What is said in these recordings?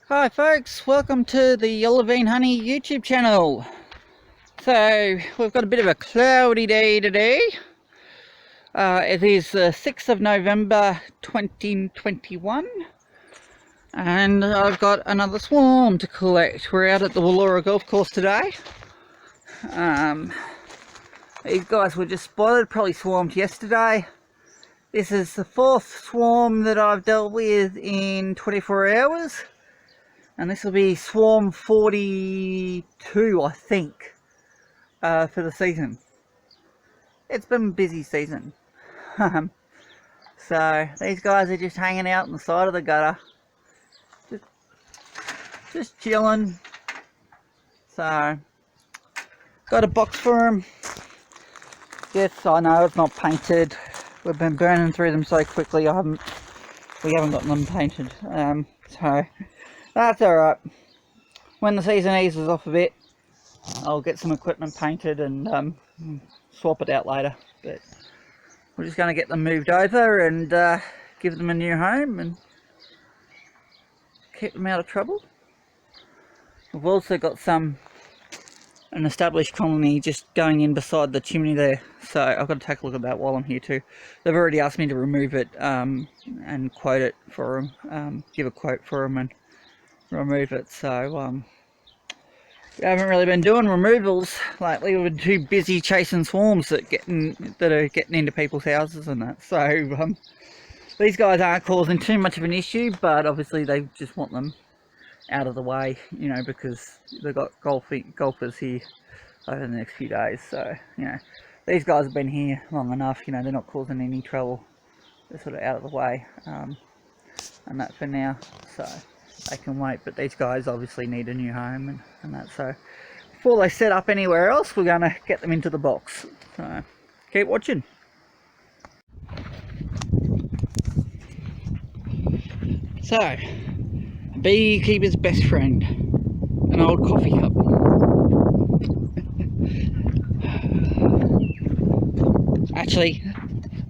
Hi folks, welcome to the Yellowbean Honey YouTube channel. So we've got a bit of a cloudy day today. It is the 6th of November 2021 and I've got another swarm to collect. We're out at the Willaura Golf course today. These guys were just spotted, probably swarmed yesterday. This is the fourth swarm that I've dealt with in 24 hours. And this will be swarm 42, I think, for the season. It's been a busy season. So these guys are just hanging out on the side of the gutter, just chilling. So got a box for them. Yes, I know it's not painted. We've been burning through them so quickly. We haven't gotten them painted. So that's alright. When the season eases off a bit, I'll get some equipment painted and swap it out later. But we're just going to get them moved over and give them a new home and keep them out of trouble. We've also got an established colony just going in beside the chimney there, so I've got to take a look at that while I'm here too. They've already asked me to remove it and quote it for them, give a quote for them and remove it. So we haven't really been doing removals lately. We've been too busy chasing swarms that are getting into people's houses and that. So these guys aren't causing too much of an issue, but obviously they just want them out of the way, you know, because they've got golfers here over the next few days. So, you know, these guys have been here long enough, you know, they're not causing any trouble. They're sort of out of the way, and that for now, so they can wait. But these guys obviously need a new home and that, so before they set up anywhere else, we're going to get them into the box. So keep watching. So, beekeeper's best friend, an old coffee cup. Actually,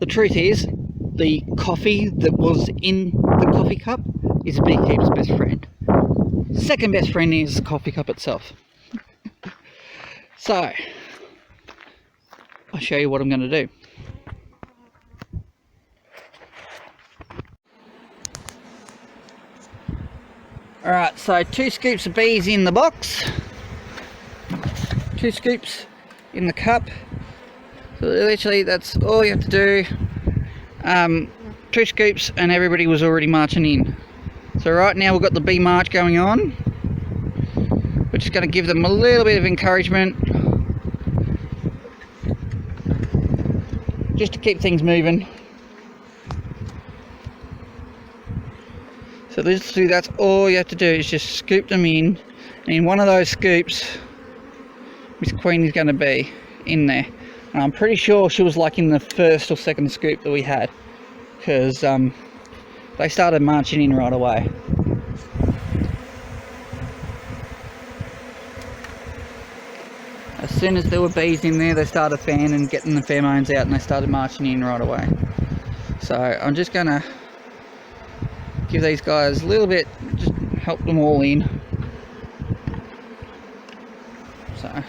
the truth is, the coffee that was in the coffee cup is a beekeeper's best friend. Second best friend is the coffee cup itself. So, I'll show you what I'm going to do. Alright, so 2 scoops of bees in the box, 2 scoops in the cup. So literally that's all you have to do. 2 scoops and everybody was already marching in. So right now we've got the bee march going on. We're just going to give them a little bit of encouragement, just to keep things moving. So literally that's all you have to do, is just scoop them in. And in one of those scoops, Miss Queen is going to be in there. And I'm pretty sure she was like in the first or second scoop that we had, because they started marching in right away. As soon as there were bees in there, they started fanning and getting the pheromones out, and they started marching in right away. So I'm just going to give these guys a little bit, just help them all in. So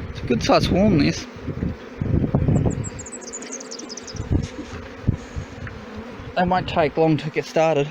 it's a good size swarm, this. They won't take long to get started.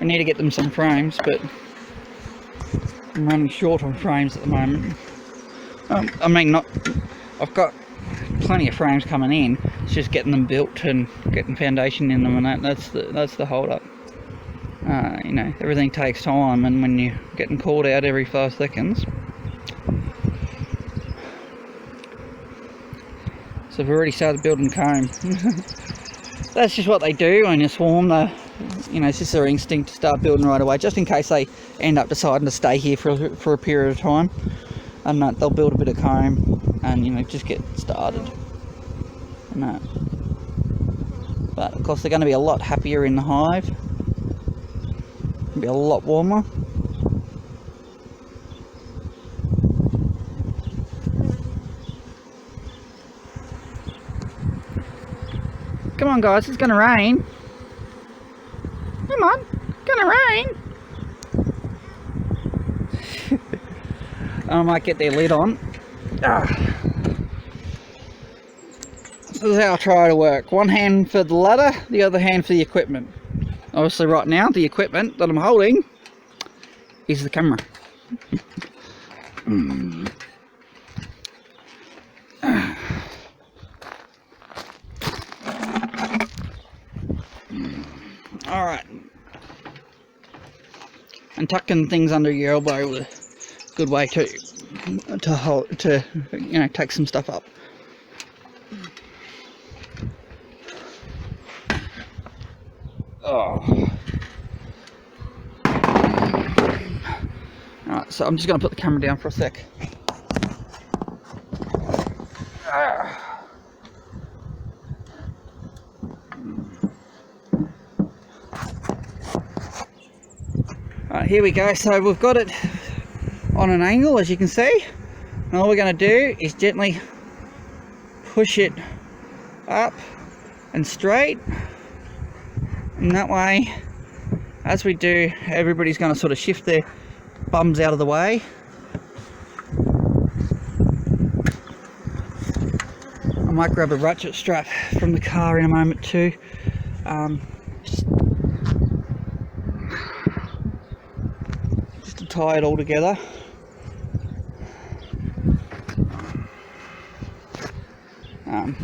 I need to get them some frames, but I'm running short on frames at the moment. I mean, I've got plenty of frames coming in. It's just getting them built and getting foundation in them, and that's the hold up. You know, everything takes time, and when you're getting called out every 5 seconds. So I've already started building comb. That's just what they do when you swarm. You know, it's just their instinct to start building right away, just in case they end up deciding to stay here for a period of time. And they'll build a bit of comb and, you know, just get started. And that. But of course they're going to be a lot happier in the hive. It'll be a lot warmer. Come on guys, it's gonna rain. Come on, it's gonna rain. I might get their lid on. This is how I try to work. One hand for the ladder, the other hand for the equipment. Obviously right now, the equipment that I'm holding is the camera. Alright. And tucking things under your elbow is a good way to hold, to, you know, take some stuff up. Oh. Alright, so I'm just going to put the camera down for a sec. Alright, here we go. So we've got it on an angle, as you can see. And all we're going to do is gently push it up and straight. And that way, as we do, everybody's going to sort of shift their bums out of the way. I might grab a ratchet strap from the car in a moment too. Just to tie it all together.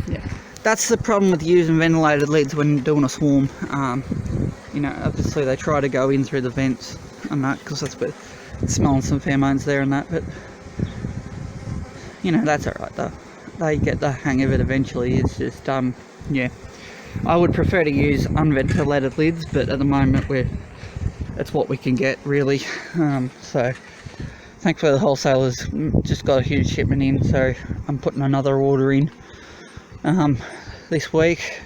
Yeah, that's the problem with using ventilated lids when doing a swarm. You know, obviously they try to go in through the vents and that, because that's where it's smelling some pheromones there and that, but you know, that's alright though. They get the hang of it eventually. It's just, yeah, I would prefer to use unventilated lids, but at the moment that's what we can get really. So thankfully the wholesalers just got a huge shipment in, so I'm putting another order in this week.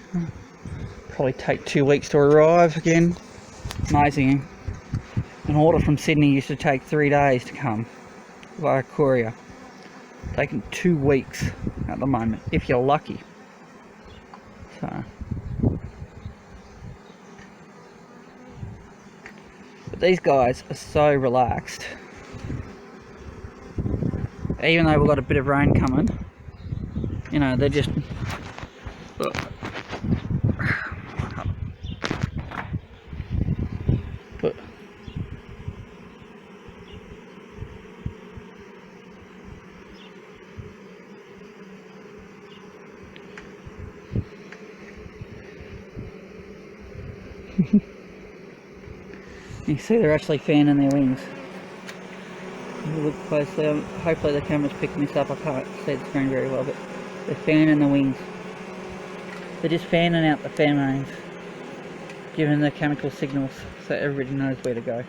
Probably take 2 weeks to arrive again. Amazing. An order from Sydney used to take 3 days to come via courier. Taking 2 weeks at the moment, if you're lucky. So, but these guys are so relaxed. Even though we've got a bit of rain coming, you know, they're just. But you see they're actually fanning their wings. If you look closely, hopefully the camera's picking this up, I can't see the screen very well, but they're fanning the wings. They're just fanning out the pheromones, giving the chemical signals so everybody knows where to go.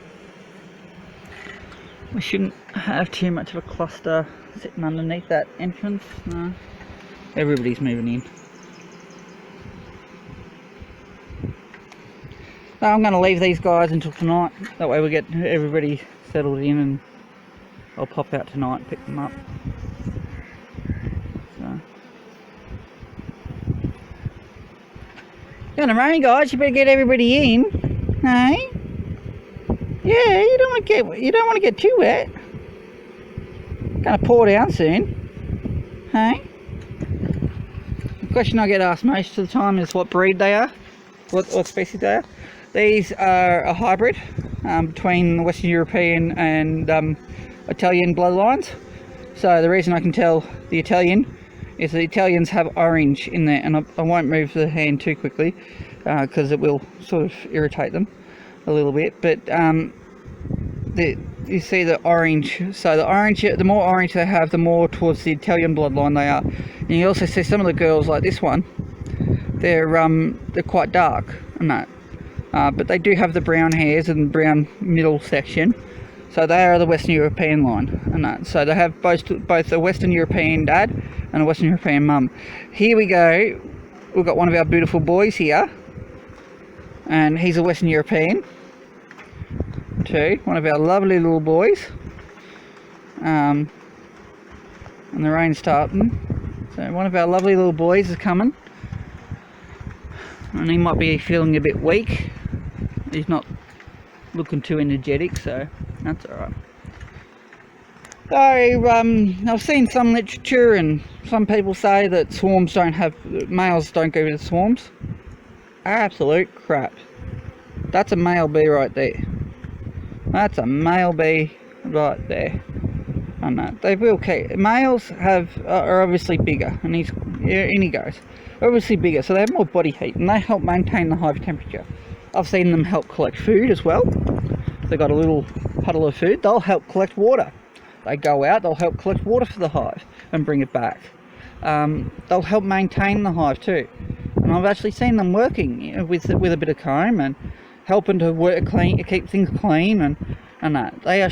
We shouldn't have too much of a cluster sitting underneath that entrance. No, everybody's moving in. So I'm going to leave these guys until tonight, that way we get everybody settled in, and I'll pop out tonight and pick them up. So. It's gonna rain, guys, you better get everybody in. Hey? Yeah, you don't want to get too wet. Gonna pour down soon. Hey? The question I get asked most of the time is what breed they are, what species they are. These are a hybrid between Western European and Italian bloodlines. So the reason I can tell the Italian is the Italians have orange in there, and I won't move the hand too quickly because it will sort of irritate them a little bit. But you see the orange, so the more orange they have, the more towards the Italian bloodline they are. And you also see some of the girls like this one, they're quite dark and that. But they do have the brown hairs and brown middle section, so they are the Western European line and that. So they have both a Western European dad and a Western European mum. Here we go, we've got one of our beautiful boys here, and he's a Western European too, one of our lovely little boys. And the rain's starting, so one of our lovely little boys is coming. and he might be feeling a bit weak. He's not looking too energetic, so that's alright. So I've seen some literature and some people say that swarms don't have, males don't go to swarms. Absolute crap. That's a male bee right there. That's a male bee right there. I know they will keep. Males are obviously bigger, and in he goes. Obviously bigger, so they have more body heat, and they help maintain the hive temperature. I've seen them help collect food as well. They've got a little puddle of food. They'll help collect water. They go out, they'll help collect water for the hive and bring it back. They'll help maintain the hive too. And I've actually seen them working with a bit of comb and helping to work clean, keep things clean, and that. They are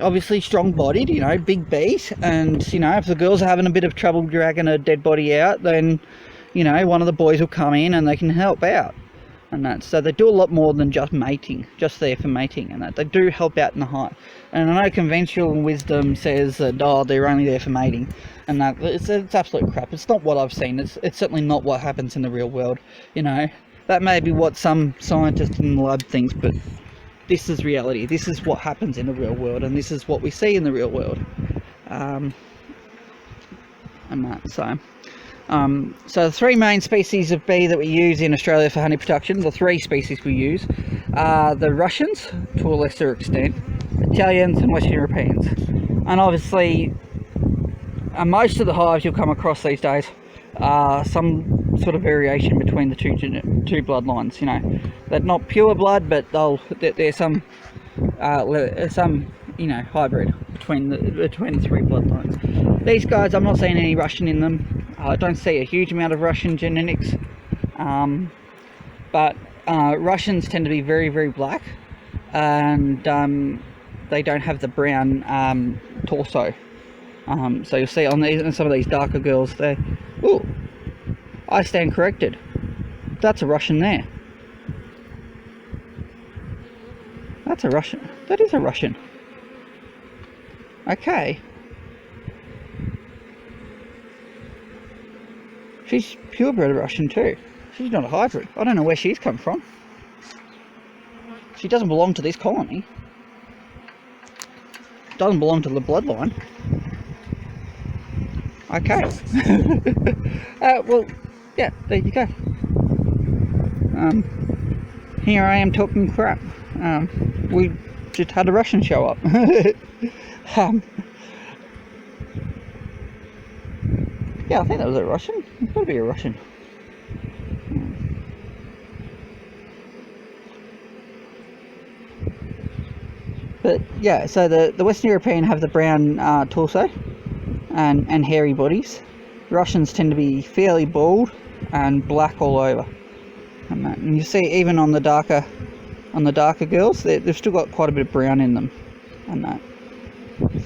obviously strong-bodied, you know, big bees, and you know, if the girls are having a bit of trouble dragging a dead body out, then you know, one of the boys will come in and they can help out. And that, so they do a lot more than just mating, just there for mating, and that they do help out in the hive. And I know conventional wisdom says that, oh, they're only there for mating, and that it's absolute crap. It's not what I've seen. It's certainly not what happens in the real world. You know, that may be what some scientists in the lab thinks, but this is reality. This is what happens in the real world, and this is what we see in the real world. And that, so the three main species of bee that we use in Australia for honey production, the three species we use, are the Russians, to a lesser extent, Italians and Western Europeans. And obviously, most of the hives you'll come across these days are some sort of variation between the two bloodlines. You know, they're not pure blood, but there's some you know, hybrid between the three bloodlines. These guys, I'm not seeing any Russian in them. I don't see a huge amount of Russian genetics, but Russians tend to be very, very black, and they don't have the brown torso. So you'll see on some of these darker girls there. Ooh, I stand corrected. That's a Russian there. That's a Russian. That is a Russian. Okay. She's purebred Russian too. She's not a hybrid. I don't know where she's come from. She doesn't belong to this colony. Doesn't belong to the bloodline. Okay. Well, yeah, there you go. Here I am talking crap. We just had a Russian show up. Yeah, I think that was a Russian. It's got to be a Russian. But yeah, so the Western European have the brown torso and hairy bodies. Russians tend to be fairly bald and black all over. And you see even on the darker girls, they've still got quite a bit of brown in them. And that.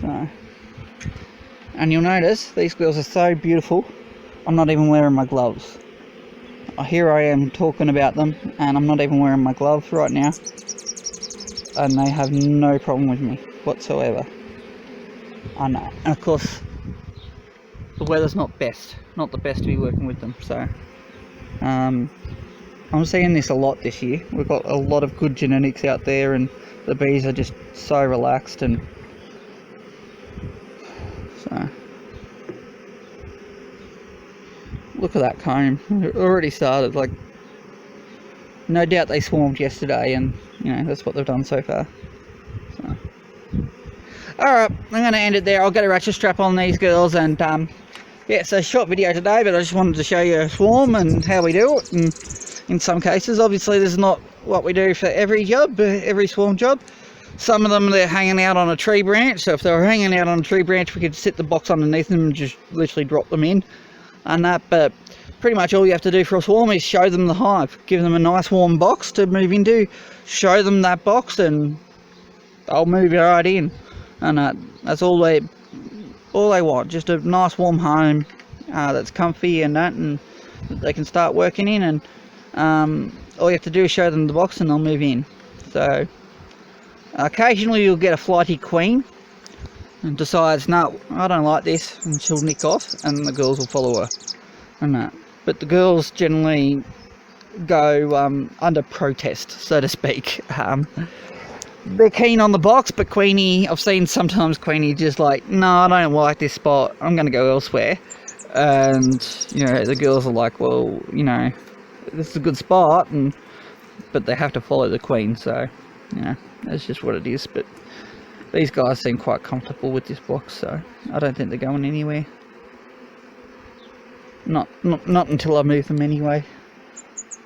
So. And you'll notice these girls are so beautiful. I'm not even wearing my gloves. Here I am talking about them, and I'm not even wearing my gloves right now. And they have no problem with me whatsoever. I know. And of course, the weather's not the best to be working with them. So, I'm seeing this a lot this year. We've got a lot of good genetics out there, and the bees are just so relaxed and. So, look at that comb. It already started. Like, no doubt they swarmed yesterday, and you know that's what they've done so far. So. Alright, I'm going to end it there. I'll get a ratchet strap on these girls, and yeah, it's a short video today, but I just wanted to show you a swarm and how we do it. And in some cases, obviously, this is not what we do for every job, every swarm job. Some of them, they're hanging out on a tree branch, so if they were hanging out on a tree branch, we could sit the box underneath them and just literally drop them in and that. But pretty much all you have to do for a swarm is show them the hive, give them a nice warm box to move into, show them that box, and they'll move right in. And that's all they want, just a nice warm home that's comfy and that, and they can start working in. And all you have to do is show them the box and they'll move in. So occasionally you'll get a flighty queen and decides, no, I don't like this, and she'll nick off, and the girls will follow her and that. But the girls generally go under protest, so to speak. They're keen on the box, but Queenie, I've seen sometimes Queenie just like, no, I don't like this spot, I'm going to go elsewhere. And, you know, the girls are like, well, you know, this is a good spot, but they have to follow the Queen, so, you know, that's just what it is. But these guys seem quite comfortable with this box, so I don't think they're going anywhere. Not until I move them anyway.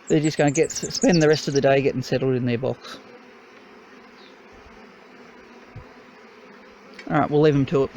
They're just going to spend the rest of the day getting settled in their box. Alright, we'll leave them to it.